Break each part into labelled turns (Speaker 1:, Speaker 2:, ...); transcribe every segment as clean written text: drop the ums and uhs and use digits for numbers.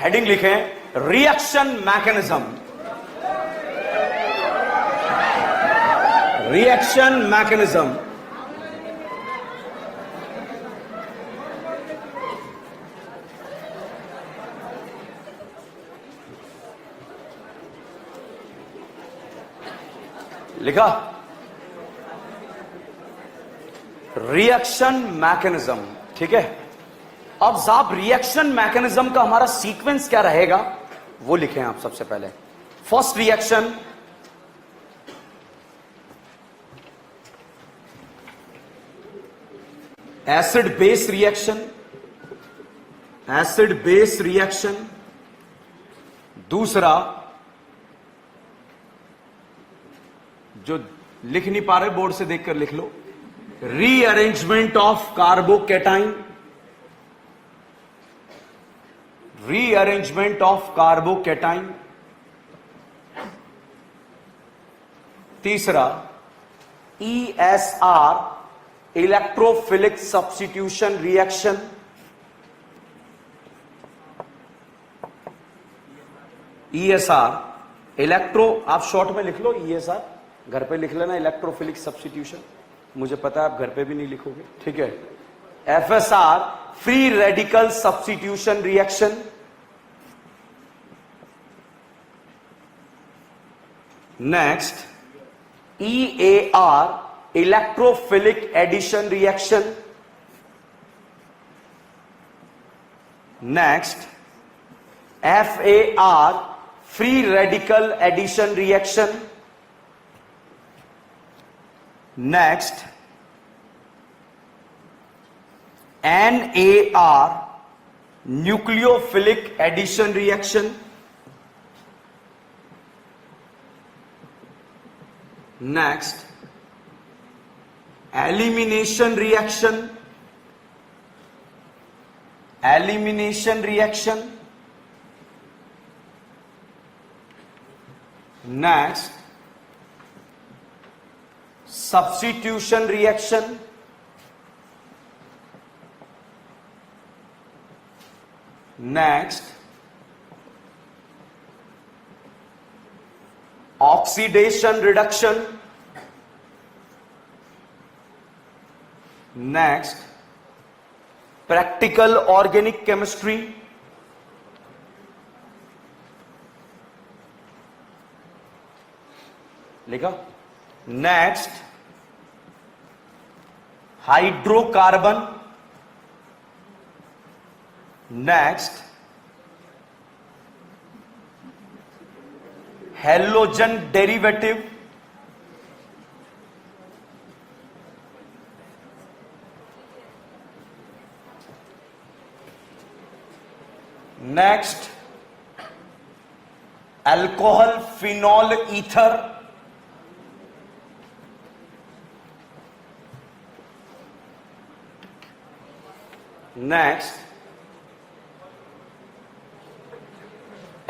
Speaker 1: Heading लिखें reaction mechanism. Reaction mechanism. लिखा reaction mechanism, ठीक है। अब साहब रिएक्शन मैकेनिज्म का हमारा सीक्वेंस क्या रहेगा वो लिखें आप सबसे पहले। First reaction acid base reaction, acid base reaction. दूसरा जो लिख नहीं पा रहे बोर्ड से देखकर लिख लो, rearrangement of carbocation, rearrangement of carbocation. तीसरा ESR electrophilic substitution reaction, ESR electro, आप शॉर्ट में लिख लो ESR, घर पे लिख लेना इलेक्ट्रोफिलिक सब्स्टिट्यूशन, मुझे पता है आप घर पे भी नहीं लिखोगे, ठीक है। FSR free radical substitution reaction. Next EAR electrophilic addition reaction. Next FAR free radical addition reaction. Next NAR nucleophilic addition reaction. Next elimination reaction, elimination reaction. Next substitution reaction. Next oxidation reduction. Next practical organic chemistry. लिखा। Next hydrocarbon. Next halogen derivative. Next alcohol phenol ether. Next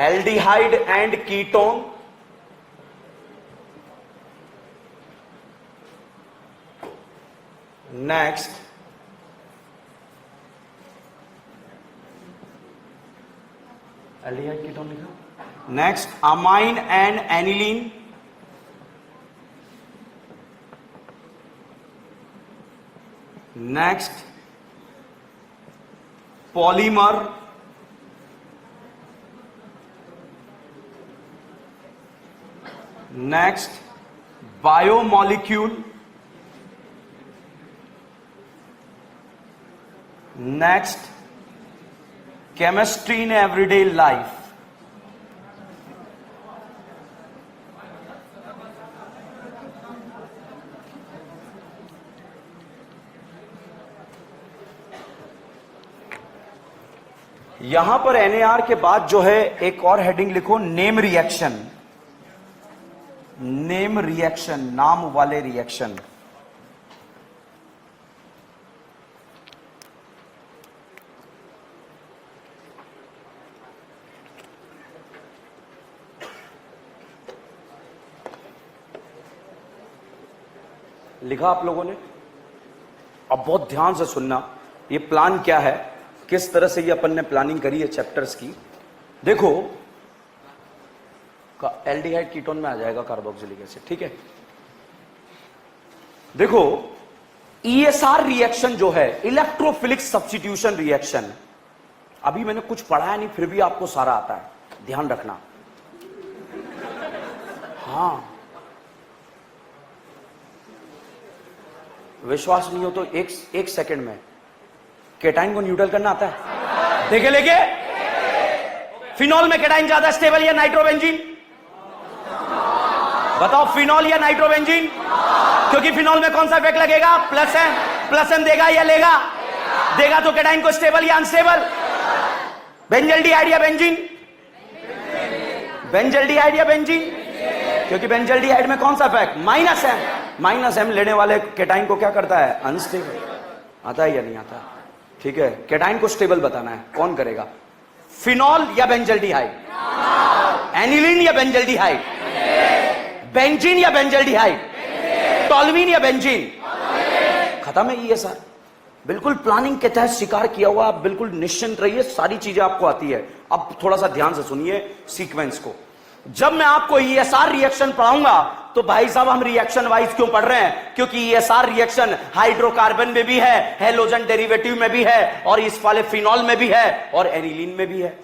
Speaker 1: aldehyde and ketone. Next aldehyde ketone लिखा। Next amine and aniline. Next polymer. Next biomolecule. Next chemistry in everyday life. यहां पर NAR के बाद जो है एक और हेडिंग लिखो, नेम रिएक्शन। नेम रिएक्शन, नाम वाले रिएक्शन। लिखा आप लोगों ने? अब बहुत ध्यान से सुनना, ये प्लान क्या है, किस तरह से ये अपन ने प्लानिंग करी है चैप्टर्स की। देखो एल्डिहाइड कीटोन में आ जाएगा कार्बोक्सिलिक एसिड, ठीक है। देखो ईएसआर रिएक्शन जो है, इलेक्ट्रोफिलिक सब्स्टिट्यूशन रिएक्शन, अभी मैंने कुछ पढ़ाया नहीं फिर भी आपको सारा आता है, ध्यान रखना। हां, विश्वास नहीं हो तो एक सेकंड में केटाइन को न्यूट्रल करना आता है, देखे लेके। फिनॉल में केटाइन ज्यादा स्टेबल या नाइट्रोबेंजीन? बताओ, फिनॉल या नाइट्रोबेंजीन? क्योंकि फिनॉल में कौन सा इफेक्ट लगेगा? प्लस एन देगा या लेगा? देगा तो केटाइन को स्टेबल या अनस्टेबल? बेंजल्डिहाइड या बेंजीन? बेंजल्डिहाइड या बेंजीन? क्योंकि बेंजल्डिहाइड में कौन सा इफेक्ट? माइनस एम लेने वाले केटाइन को क्या करता है? अनस्टेबल। आता है या नहीं आता? ठीक है, केटाइन को स्टेबल बताना है, कौन करेगा? फिनॉल या बेंजल्डिहाइड? एनिलीन या बेंजल्डिहाइड? बेंजीन या बेंजल्डिहाइड? टॉल्यूइन या बेंजीन? खत्म है ईएसआर। बिल्कुल प्लानिंग के तहत शिकार किया हुआ, आप बिल्कुल निश्चिंत रहिए, सारी चीजें आपको आती है। अब थोड़ा सा ध्यान से सुनिए सीक्वेंस को। जब मैं आपको ईएसआर रिएक्शन पढ़ाऊंगा तो भाई साहब हम रिएक्शन वाइज क्यों पढ़ रहे हैं? क्योंकि ईएसआर रिएक्शन हाइड्रोकार्बन में भी है, हेलोजन डेरिवेटिव में भी है, और इस वाले फिनॉल में भी है, और एनिलीन में भी है,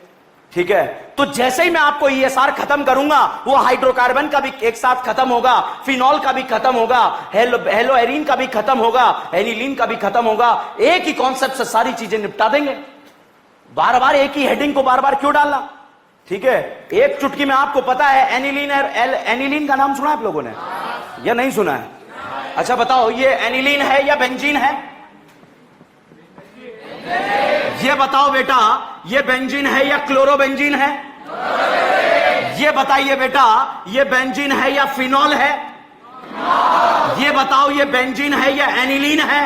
Speaker 1: ठीक है। तो जैसे ही मैं आपको ईएसआर खत्म करूंगा, वो हाइड्रोकार्बन का भी एक साथ खत्म होगा, फिनॉल का भी खत्म होगा, हेलोएरीन का भी खत्म होगा, एनिलीन का भी खत्म होगा। एक ही कॉन्सेप्ट से सारी चीजें निपटा देंगे। बार बार एक ही हेडिंग को बार बार क्यों डालना? ठीक है, एक चुटकी में आपको पता है एनिलीन का नाम सुना है आप लोगों ने या नहीं सुना है? अच्छा बताओ, ये एनिलीन है या बेंजीन है? ये बताओ बेटा, ये बेंजीन है या क्लोरोबेंजीन है? ये बताइए बेटा, ये बेंजीन है या फिनॉल है? ये बताओ, ये बेंजीन है या एनिलीन है?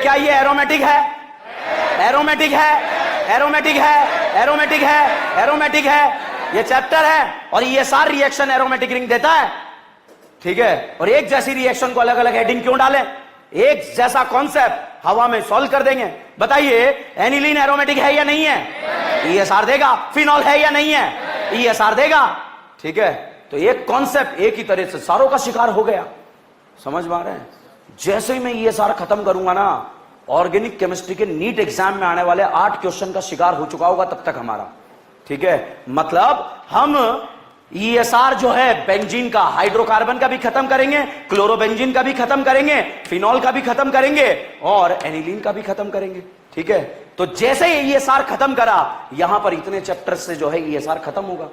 Speaker 1: क्या ये एरोमेटिक है? एरोमेटिक है, एरोमेटिक है, एरोमेटिक है, एरोमेटिक है। ये चैप्टर है, और ये सारी रिएक्शन एरोमेटिक रिंग देता है, ठीक है। और एक जैसी रिएक्शन को अलग अलग हेडिंग क्यों डालें? एक जैसा कॉन्सेप्ट हवा में सॉल्व कर देंगे। बताइए, एनिलीन एरोमेटिक है या नहीं है? ईएसआर देगा। फिनॉल है या नहीं है? ईएसआर देगा, ठीक है। तो एक कॉन्सेप्ट एक ही तरह से सारों का शिकार हो गया, समझ में आ रहे हैं? जैसे ही मैं ईएसआर खत्म करूंगा ना, ऑर्गेनिक केमिस्ट्री के नीट एग्जाम में आने वाले 8 क्वेश्चन का शिकार हो चुका होगा तब तक हमारा, ठीक है। मतलब हम ईएसआर जो है बेंजीन का, हाइड्रोकार्बन का भी खत्म करेंगे, क्लोरोबेंजीन का भी खत्म करेंगे, फिनॉल का भी खत्म करेंगे, और एनिलीन का भी खत्म करेंगे, ठीक है। तो जैसे ही ईएसआर खत्म करा, यहां पर इतने चैप्टर से जो है ईएसआर खत्म होगा,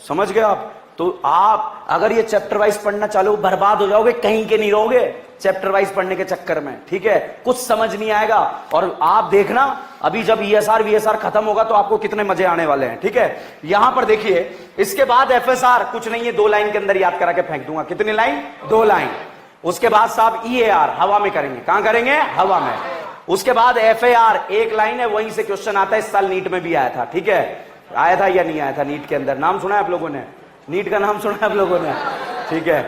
Speaker 1: समझ गए आप? तो आप अगर ये चैप्टर वाइज पढ़ना चालू, बर्बाद हो जाओगे, कहीं के नहीं रहोगे चैप्टर वाइज पढ़ने के चक्कर में, ठीक है। कुछ समझ नहीं आएगा। और आप देखना, अभी जब ईएसआर वीएसआर खत्म होगा तो आपको कितने मजे आने वाले हैं, ठीक है। यहां पर देखिए, इसके बाद एफएसआर कुछ नहीं है, 2 लाइन के अंदर याद करा के फेंक दूंगा। कितनी लाइन? 2 लाइन। उसके बाद साहब ईएआर हवा में करेंगे। कहां करेंगे? हवा में। उसके बाद एफएआर 1 लाइन है, वहीं से क्वेश्चन आता है, इस साल नीट में भी आया था, ठीक है। आया था या नहीं आया था नीट के अंदर? नाम सुना है आप लोगों ने? नीट का नाम सुना है आप लोगों ने? ठीक है।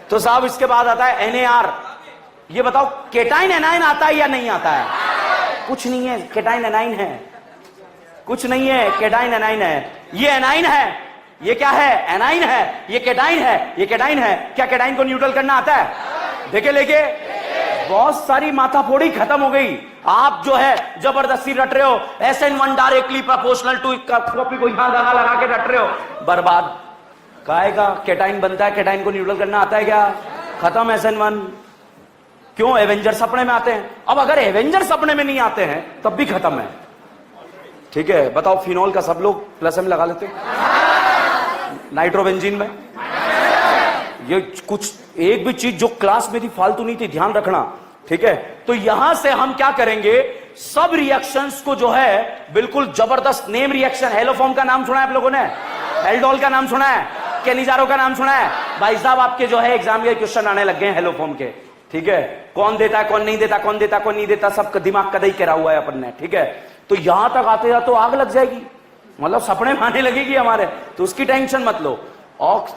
Speaker 1: तो साहब इसके बाद आता है एनएआर। ये बताओ, केटाइन एनाइन आता है या नहीं आता है? कुछ नहीं है, केटाइन एनाइन है, कुछ नहीं है, केटाइन एनाइन है। ये एनाइन है, ये क्या है? एनाइन है। ये केटाइन है, ये केटाइन है। क्या केटाइन को न्यूट्रल करना आता है? देखे लेके बहुत सारी माथाफोड़ी खत्म हो गई। आप जो है जबरदस्ती रट रहे हो, SN1 directly proportional to, copy को यहां धागा लगा के रट रहे हो, बर्बाद। काहे का केटाइन बनता है? केटाइन को न्यूट्रल करना आता है क्या? खत्म SN1। क्यों? एवेंजर सपने में आते हैं। अब अगर एवेंजर सपने में नहीं आते हैं तब भी खत्म है, ठीक है। बताओ, फिनॉल का सब लोग +M लगा लेते, नाइट्रोबेंजीन में ये कुछ एक भी चीज जो क्लास में थी फालतू नहीं थी, ध्यान रखना, ठीक है। तो यहां से हम क्या करेंगे, सब रिएक्शंस को जो है बिल्कुल जबरदस्त नेम रिएक्शन। हेलोफॉर्म का नाम सुना है आप लोगों ने? एल्डोल का नाम सुना है? केनिजारो का नाम सुना है? भाई साहब आपके जो है एग्जाम के क्वेश्चन आने लग गए हैं हेलोफॉर्म के, ठीक है। कौन देता है, कौन नहीं देता, कौन देता, कौन नहीं देता, सब दिमाग कदई करा हुआ है अपन ने, ठीक है। तो यहां तक आते हैं तो आग लग जाएगी, मतलब सपने में आने लगेगी हमारे, तो उसकी टेंशन मत लो।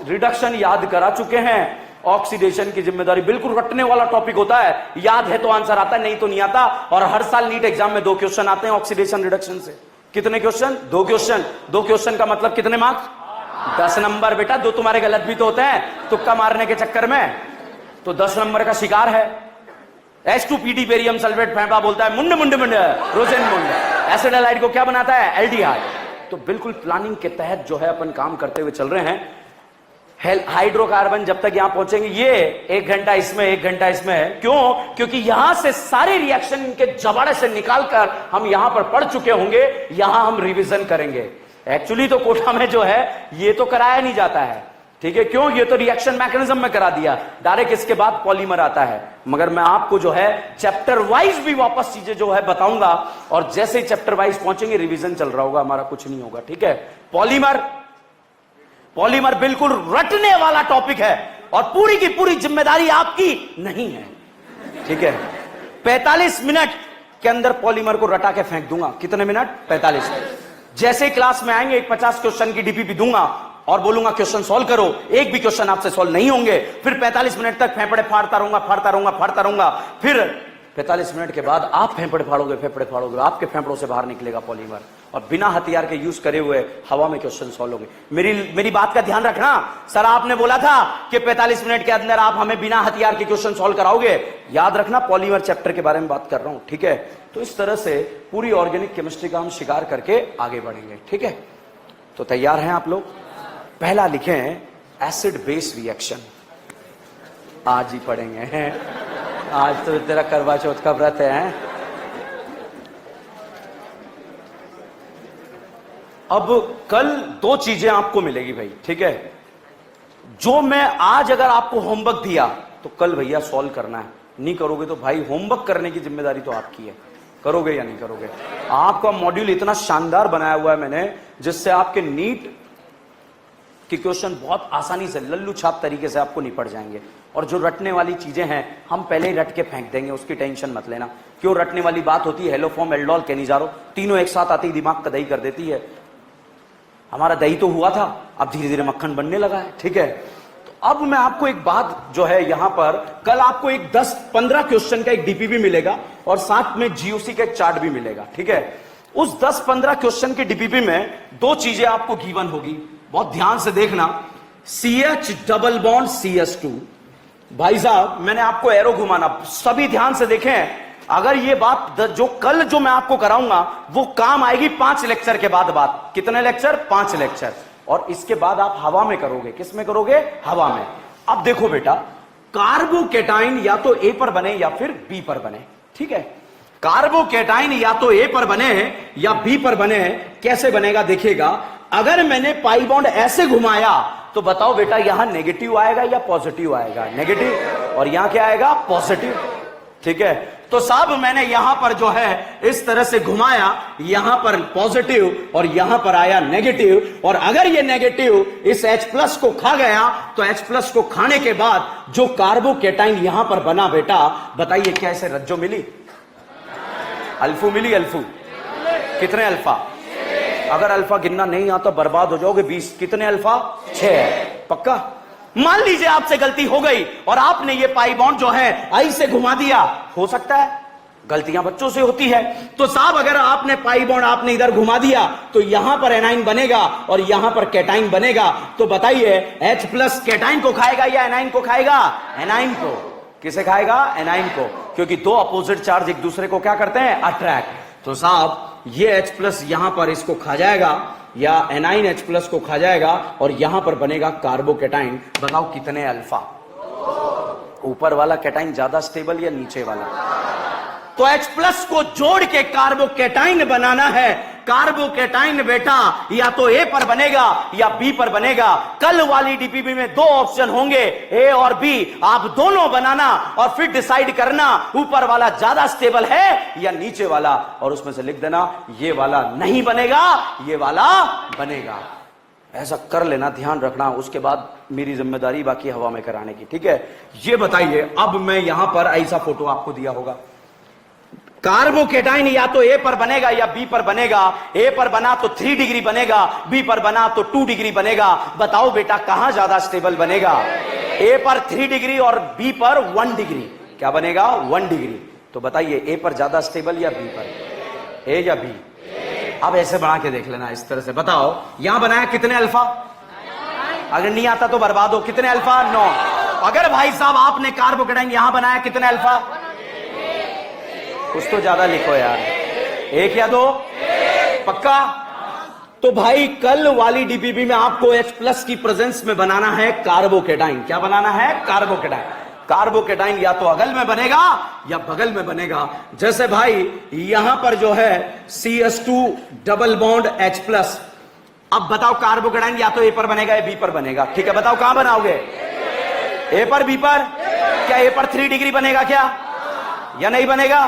Speaker 1: रिडक्शन याद करा चुके हैं, ऑक्सीडेशन की जिम्मेदारी, बिल्कुल रटने वाला टॉपिक होता है, याद है तो आंसर आता है, नहीं तो नहीं आता। और हर साल नीट एग्जाम में 2 क्वेश्चन आते हैं ऑक्सीडेशन रिडक्शन से, कितने क्वेश्चन? 2 क्वेश्चन। 2 क्वेश्चन का मतलब कितने मार्क्स? 10 नंबर बेटा। 2 तुम्हारे गलत भी तो होते हैं तुक्का मारने के चक्कर में, तो 10 नंबर का शिकार है। H2PD बेरियम सल्फेट फेंपा बोलता है मुंड मुंड मुंड रोजेन मुंड। एसिड हैलाइड को क्या बनाता है? एल्डिहाइड। तो बिल्कुल प्लानिंग के तहत जो है अपन काम करते हुए चल रहे हैं। हाइड्रोकार्बन जब तक यहां पहुंचेंगे, ये 1 घंटा इसमें 1 घंटा इसमें है। क्यों? क्योंकि यहां से सारे रिएक्शन के जबाड़े से निकालकर हम यहां पर पढ़ चुके होंगे, यहां हम रिवीजन करेंगे। एक्चुअली तो कोटा में जो है ये तो कराया नहीं जाता है, ठीक है? क्यों? ये तो रिएक्शन मैकेनिज्म में करा दिया, डायरेक्ट इसके बाद पॉलीमर आता है। मगर मैं आपको जो है चैप्टर वाइज भी वापस चीजें जो है बताऊंगा, और जैसे ही चैप्टर वाइज पहुंचेंगे रिवीजन चल रहा होगा हमारा, कुछ नहीं होगा, ठीक है? पॉलीमर बिल्कुल रटने वाला टॉपिक है और पूरी की पूरी जिम्मेदारी आपकी नहीं है, ठीक है? 45 मिनट के अंदर पॉलीमर को रटा के फेंक दूंगा। कितने मिनट? 45 मिनट। जैसे ही क्लास में आएंगे, एक 50 क्वेश्चन की डीपीपी दूंगा और बोलूंगा क्वेश्चन सॉल्व करो। एक भी क्वेश्चन आपसे सॉल्व नहीं होंगे, फिर 45 मिनट तक फेफड़े फाड़ता रहूंगा। फिर 45 मिनट के बाद आप फेफड़े फाड़ोगे, आपके फेफड़ों से बाहर निकलेगा पॉलीमर, और बिना हथियार के यूज करे हुए हवा में क्वेश्चन सॉल्व होंगे। मेरी बात का ध्यान रखना। सर आपने बोला था कि 45 मिनट के अंदर आप हमें बिना हथियार के क्वेश्चन सॉल्व कराओगे। याद रखना, पॉलीमर चैप्टर के बारे में बात कर रहा हूं, ठीक है? तो इस तरह से पूरी ऑर्गेनिक केमिस्ट्री का हम शिकार करके आगे बढ़ेंगे, ठीक है? तो तैयार हैं आप लोग? पहला लिखें एसिड बेस रिएक्शन। आज ही पढ़ेंगे हैं, आज तो तेरा करवा चौथ का व्रत है। अब कल 2 चीजें आपको मिलेगी भाई, ठीक है? जो मैं आज अगर आपको होमवर्क दिया तो कल भैया सॉल्व करना है। नहीं करोगे तो भाई होमवर्क करने की जिम्मेदारी तो आपकी है। करोगे या नहीं करोगे? आपका मॉड्यूल इतना शानदार बनाया हुआ है मैंने, जिससे आपके नीट कि क्वेश्चन बहुत आसानी से लल्लू छाप तरीके से आपको निपट जाएंगे। और जो रटने वाली चीजें हैं हम पहले ही रट के फेंक देंगे, उसकी टेंशन मत लेना। क्यों रटने वाली बात होती है? हेलोफॉर्म, एल्डोल, केनिजारो, तीनों एक साथ आते ही दिमाग का दही कर देती है। हमारा दही तो हुआ था, अब धीरे धीरे मक्खन बनने लगा है, ठीक है? तो अब मैं आपको एक बात जो है यहां पर, कल आपको एक 10-15 क्वेश्चन का एक डीपीपी मिलेगा और साथ में जीओसी का एक चार्ट भी मिलेगा, ठीक है? उस 10-15 क्वेश्चन के डीपीपी में 2 चीजें आपको गिवन होगी, बहुत ध्यान से देखना। CH double bond CH2। भाई साहब मैंने आपको एरो घुमाना, सभी ध्यान से देखें। अगर ये बात जो कल जो मैं आपको कराऊंगा वो काम आएगी 5 लेक्चर के बाद बात। कितने लेक्चर? 5 लेक्चर। और इसके बाद आप हवा में करोगे। किस में करोगे? हवा में। अब देखो बेटा, कार्बोकेटाइन या तो A पर बने या फिर B पर बने, ठीक है? कार्बोकेटाइन या तो A पर बने या B पर बने। कैसे बनेगा देखिएगा। अगर मैंने पाई बॉन्ड ऐसे घुमाया तो बताओ बेटा यहां नेगेटिव आएगा या पॉजिटिव आएगा? नेगेटिव। और यहां क्या आएगा? पॉजिटिव, ठीक है? तो साहब मैंने यहां पर जो है इस तरह से घुमाया, यहां पर पॉजिटिव और यहां पर आया नेगेटिव। और अगर ये नेगेटिव इस H+ को खा गया तो H+ को खाने के बाद जो कार्बोकेटाइन यहां पर बना बेटा, बताइए क्या इसे रज्जो मिली? अल्फू मिली? अल्फू कितने अल्फा? अगर अल्फा गिनना नहीं आता बर्बाद हो जाओगे। 20 कितने अल्फा? 6। पक्का? मान लीजिए आपसे गलती हो गई और आपने ये पाई बॉन्ड जो है आई से घुमा दिया। हो सकता है, गलतियां बच्चों से होती है। तो साहब अगर आपने पाई बॉन्ड आपने इधर घुमा दिया तो यहां पर एनाइन बनेगा और यहां पर कैटाइन बनेगा। तो बताइए H+ कैटाइन को खाएगा या एनाइन को खाएगा? एनाइन को। किसे खाएगा? एनाइन को। क्योंकि 2 अपोजिट चार्ज एक दूसरे को क्या करते हैं? अट्रैक्ट। तो साहब ये H+ यहां पर इसको खा जाएगा या एनाइन H+ को खा जाएगा और यहां पर बनेगा कार्बोकेटाइन। बताओ कितने अल्फा? ऊपर वाला कैटाइन ज्यादा स्टेबल या नीचे वाला? तो H+ को जोड़ के कार्बोकेटाइन बनाना है। कार्बोकेटाइन बेटा या तो A पर बनेगा या B पर बनेगा। कल वाली डीपीपी में 2 ऑप्शन होंगे, A और B। आप दोनों बनाना और फिर डिसाइड करना ऊपर वाला ज्यादा स्टेबल है या नीचे वाला, और उसमें से लिख देना ये वाला नहीं बनेगा, ये वाला बनेगा। ऐसा कर लेना, ध्यान रखना। उसके बाद मेरी जिम्मेदारी बाकी हवा में कराने की, ठीक है? ये बताइए, अब मैं यहां पर ऐसा फोटो आपको दिया होगा, कार्बोकेटाइन या तो A पर बनेगा या B पर बनेगा। A पर बना तो 3 डिग्री बनेगा, B पर बना तो 2 डिग्री बनेगा। बताओ बेटा कहां ज्यादा स्टेबल बनेगा? A पर 3 डिग्री और B पर 1 डिग्री। क्या बनेगा? 1 डिग्री। तो बताइए A पर ज्यादा स्टेबल या B पर? A या B? अब ऐसे बना के देख लेना इस तरह से। बताओ यहां बनाया कितने अल्फा? अगर नहीं आता तो बर्बाद हो। कितने अल्फा? 9। अगर भाई साहब आपने कार्बोकेटाइन यहां बनाया कितने अल्फा? कुछ तो ज्यादा लिखो यार, 1 या 2? पक्का? तो भाई कल वाली डीपीपी में आपको H+ की प्रेजेंस में बनाना है कार्बोकेटाइन। क्या बनाना है? कार्बोकेटाइन। कार्बोकेटाइन या तो अगल में बनेगा या बगल में बनेगा। जैसे भाई यहां पर जो है CH2 डबल बॉन्ड H+। अब बताओ कार्बोकेटाइन या तो A पर बनेगा या B पर बनेगा। ठीक है, बताओ कहां बनाओगे? A पर, B पर? क्या A पर 3 डिग्री बनेगा क्या या नहीं बनेगा?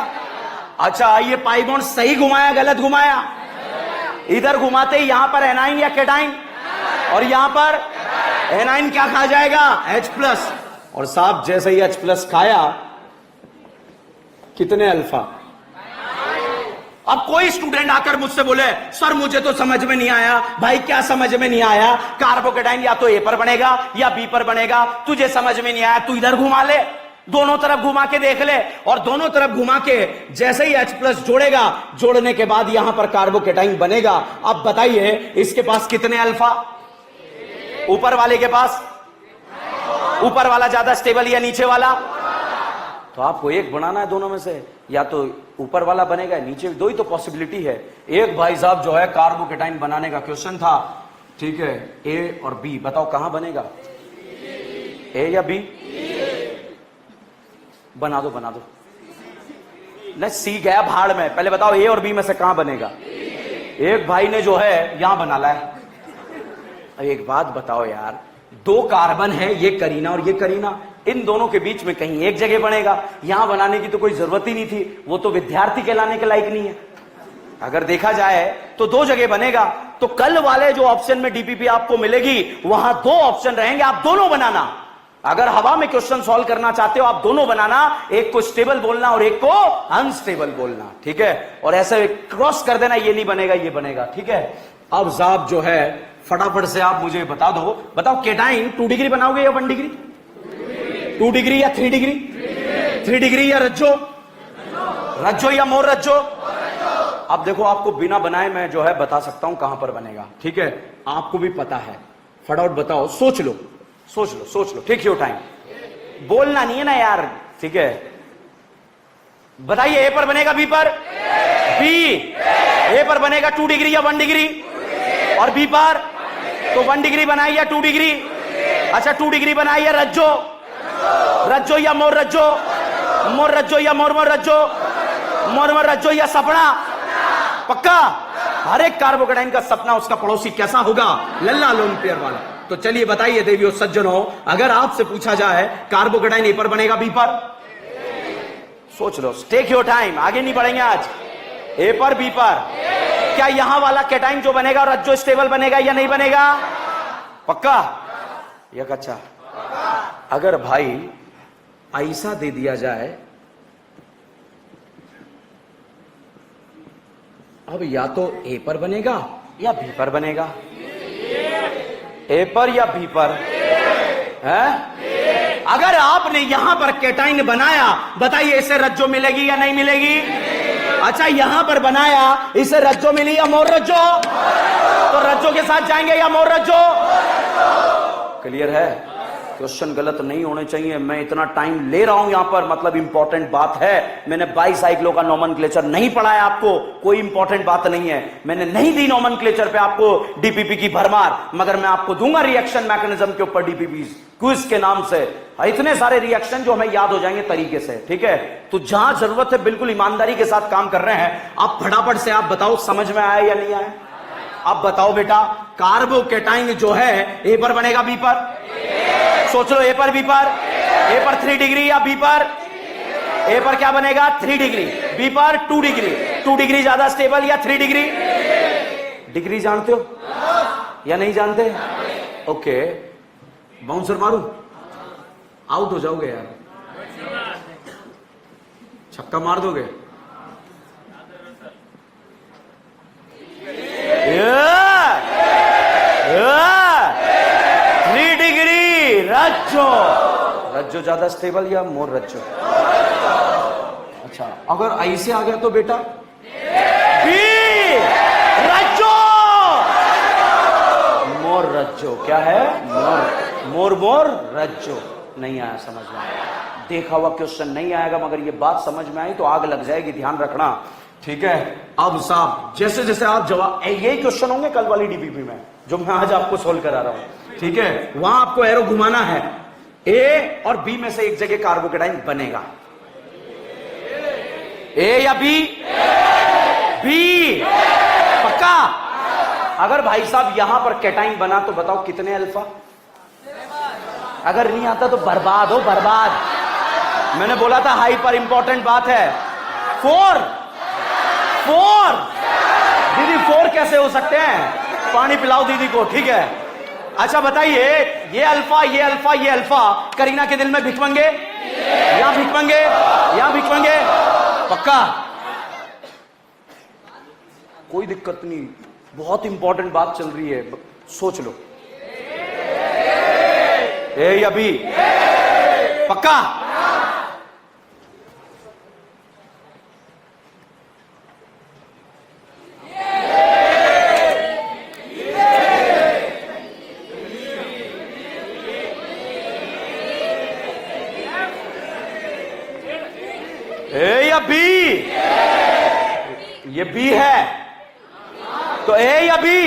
Speaker 1: अच्छा, ये पाई बॉन्ड सही घुमाया गलत घुमाया? इधर घुमाते ही यहां पर एनाइन या केटाइन, और यहां पर एनाइन क्या खा जाएगा? H+। और साहब जैसे ही H+ खाया कितने अल्फा? अब कोई स्टूडेंट आकर मुझसे बोले सर मुझे तो समझ में नहीं आया। भाई क्या समझ में नहीं आया? कार्बोकेटाइन या तो A पर बनेगा या B पर बनेगा। तुझे समझ में नहीं आया, तू इधर घुमा ले, दोनों तरफ घुमा के देख ले, और दोनों तरफ घुमा के जैसे ही H+ जोड़ेगा, जोड़ने के बाद यहां पर कार्बोकेटाइन बनेगा। अब बताइए इसके पास कितने अल्फा? ऊपर वाले के पास? ऊपर वाला ज्यादा स्टेबल या नीचे वाला? तो आपको एक बनाना है दोनों में से, या तो ऊपर वाला बनेगा नीचे, दो ही तो पॉसिबिलिटी है। एक भाई साहब जो है कार्बोकेटाइन बनाने का क्वेश्चन था, ठीक है, A और B, बताओ कहां बनेगा? A या B? बना दो बना दो। नहीं, C गया भाड़ में। पहले बताओ A और B में से कहां बनेगा? एक भाई ने जो है यहां बना लाया। एक बात बताओ यार, 2 कार्बन है, ये करीना और ये करीना, इन दोनों के बीच में कहीं एक जगह बनेगा। यहां बनाने की तो कोई जरूरत ही नहीं थी, वो तो विद्यार्थी कहलाने के लायक नहीं है। अगर देखा जाए तो 2 जगह बनेगा। तो कल वाले जो ऑप्शन में डीपीपी आपको मिलेगी वहां 2 ऑप्शन रहेंगे, आप दोनों बनाना। अगर हवा में क्वेश्चन सॉल्व करना चाहते हो आप दोनों बनाना, एक को स्टेबल बोलना और एक को अनस्टेबल बोलना, ठीक है। और ऐसे क्रॉस कर देना, ये नहीं बनेगा ये बनेगा, ठीक है। अब साहब जो है फटाफट से आप मुझे बता दो, बताओ केटाइन 2 डिग्री बनाओगे या 1 डिग्री? 2 डिग्री या 3 डिग्री? 3 डिग्री या रज्जो? रज्जो या मोर रज्जो? अब देखो आपको बिना बनाए मैं जो है बता सकता हूं कहां पर बनेगा, ठीक है। आपको भी पता है, फटाफट बताओ, सोच लो सोच लो सोच लो, टेक योर टाइम, बोलना नहीं है ना यार, ठीक है। बताइए ए पर बनेगा बी पर? बी। ए पर बनेगा 2 डिग्री या 1 डिग्री? और बी पर? तो 1 डिग्री बनाई या 2 डिग्री? अच्छा 2 डिग्री बनाई या रज्जो? रज्जो या मोर रज्जो? मोर रज्जो या मोर मोर रज्जो? मोर मोर रज्जो या सपना? पक्का? हर एक कार्बोकेटाइन का सपना उसका पड़ोसी कैसा होगा? लल्ला लोन पेयर वाला। तो चलिए बताइए देवियों सज्जनों, अगर आपसे पूछा जाए कार्बोकेटाइन ए पर बनेगा बी पर? सोच लो, टेक योर टाइम, आगे नहीं बढ़ेंगे आज। ए पर बी पर? क्या यहां वाला केटाइन जो बनेगा रज्जो स्टेबल बनेगा या नहीं बनेगा? पक्का? या कच्चा? अगर भाई ऐसा दे दिया जाए, अब या तो ए पर बनेगा या बी पर बनेगा। ए पर या बी पर है? अगर आपने यहां पर केटाइन बनाया, बताइए इसे रज्जो मिलेगी या नहीं मिलेगी? अच्छा यहां पर बनाया, इसे रज्जो मिली या मोर रज्जो? तो रज्जो के साथ जाएंगे या मोर रज्जो? क्लियर है? क्वेश्चन गलत नहीं होने चाहिए। मैं इतना टाइम ले रहा हूं यहां पर, मतलब इंपॉर्टेंट बात है। मैंने बाईसाइक्लो का नोमेनक्लेचर नहीं पढ़ाया आपको, कोई इंपॉर्टेंट बात नहीं है। मैंने नहीं दी नोमेनक्लेचर पे आपको डीपीपी की भरमार, मगर मैं आपको दूंगा रिएक्शन मैकेनिज्म के ऊपर डीपीपी क्विज के नाम से। इतने सारे रिएक्शन जो हमें याद हो जाएंगे तरीके से, ठीक है। तो जहां जरूरत है बिल्कुल ईमानदारी के साथ काम कर रहे हैं। आप फटाफट से आप बताओ समझ में आया या नहीं आया? अब बताओ बेटा, कार्बोकेटाइन जो है ए पर बनेगा बी पर? सोच लो, ए पर बी पर? ए पर 3 डिग्री या बी पर? ए पर क्या बनेगा? 3 डिग्री। बी पर 2 डिग्री। 2 डिग्री ज्यादा स्टेबल या 3 डिग्री? डिग्री जानते हो या नहीं जानते? ओके, बाउंसर मारूं? आउट हो जाओगे यार, छक्का मार दोगे? 3 डिग्री रज्जो। रज्जो ज्यादा स्टेबल या मोर रज्जो? अच्छा, अगर ऐसे आ गया तो बेटा बी रज्जो। क्या है? मोर। मोर मोर रज्जो। नहीं आया समझ में? देखा हुआ क्वेश्चन नहीं आएगा, मगर ये बात समझ में आई तो आग लग जाएगी, ध्यान रखना, ठीक है। अब साहब जैसे जैसे आप जवाब, यही क्वेश्चन होंगे कल वाली डीपीपी में जो मैं आज आपको सोल्व करा रहा हूं, ठीक है। वहां आपको एरो घुमाना है, ए और बी में से एक जगह कार्बोकेटाइन बनेगा। ए या बी? बी। पक्का? अगर भाई साहब यहां पर कैटाइन बना तो बताओ कितने अल्फा? अगर नहीं आता तो बर्बाद हो, बर्बाद। मैंने बोला था हाइपर इंपॉर्टेंट बात है। 4 दीदी 4 कैसे हो सकते हैं? पानी पिलाओ दीदी को, ठीक है। अच्छा बताइए, ये अल्फा ये अल्फा ये अल्फा करीना के दिल में भिखमंगे? यहां भिखमंगे, यहां भिखमंगे? पक्का? कोई दिक्कत नहीं, बहुत इंपॉर्टेंट बात चल रही है, सोच लो। ए या बी? पक्का? ए या बी? ये बी है तो ए या बी?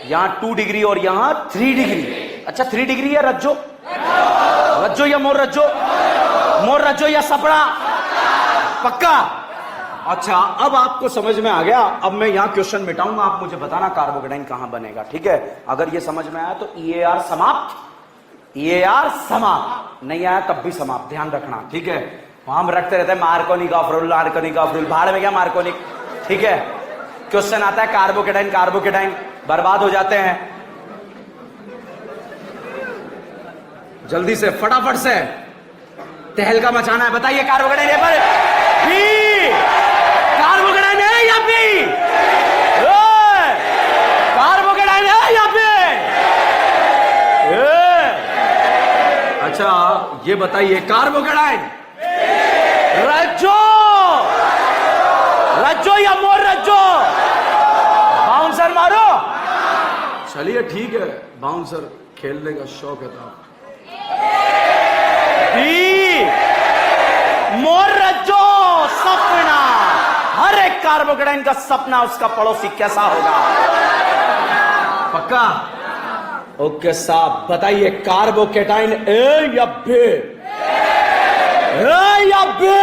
Speaker 1: यहां 2 डिग्री और यहां 3 डिग्री। अच्छा 3 डिग्री है रज्जो? रज्जो या मोर रज्जो? मोर रज्जो या सपड़ा? पक्का? अच्छा अब आपको समझ में आ गया। अब मैं यहां क्वेश्चन मिटाऊंगा, आप मुझे बताना कार्बोकेटाइन कहां बनेगा, ठीक है। अगर ये समझ में आया तो EAR समाप्त, EAR समाप्त, नहीं आया तब भी समाप्त, ध्यान रखना, ठीक है। हम रखते रहते हैं मार्कोनिक ऑफ रूल, मार्कोनिक ऑफ रूल, भाड़ में क्या मार्कोनिक, ठीक है। क्वेश्चन आता है कार्बोकेटाइन कार्बोकेटाइन, बर्बाद हो जाते हैं। जल्दी से फटाफट से तहलका मचाना है। बताइए कार्बोकेटाइन ए पर बी? कार्बोकेटाइन है या बी? कार्बोकेटाइन है या बी? अच्छा ये बताइए कार्बोकेटाइन रज्जो, रज्जो या मोर रज्जो? बाउंसर मारो। चलिए ठीक है, बाउंसर खेलने का शौक है तो बी मोर रज्जो सपना। हर एक कार्बोकेटाइन का सपना उसका पड़ोसी कैसा होगा? पक्का? ओके साहब बताइए कार्बोकेटाइन ए या बी? ए या बी?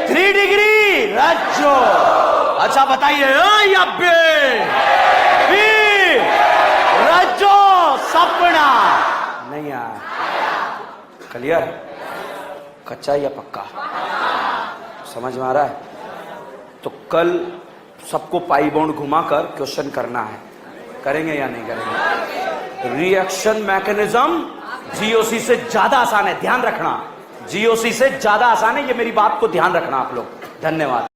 Speaker 1: 3 डिग्री रज्जो। अच्छा बताइए ए या बी? बी रज्जो सपना। नहीं आया। क्लियर? कच्चा या पक्का? समझ में आ रहा है? तो कल सबको पाई बॉन्ड घुमाकर क्वेश्चन करना है, करेंगे या नहीं करेंगे? रिएक्शन मैकेनिज्म जीओसी से ज्यादा आसान है, ध्यान रखना। जीओसी से ज्यादा आसान है, ये मेरी बात को ध्यान रखना आप लोग। धन्यवाद।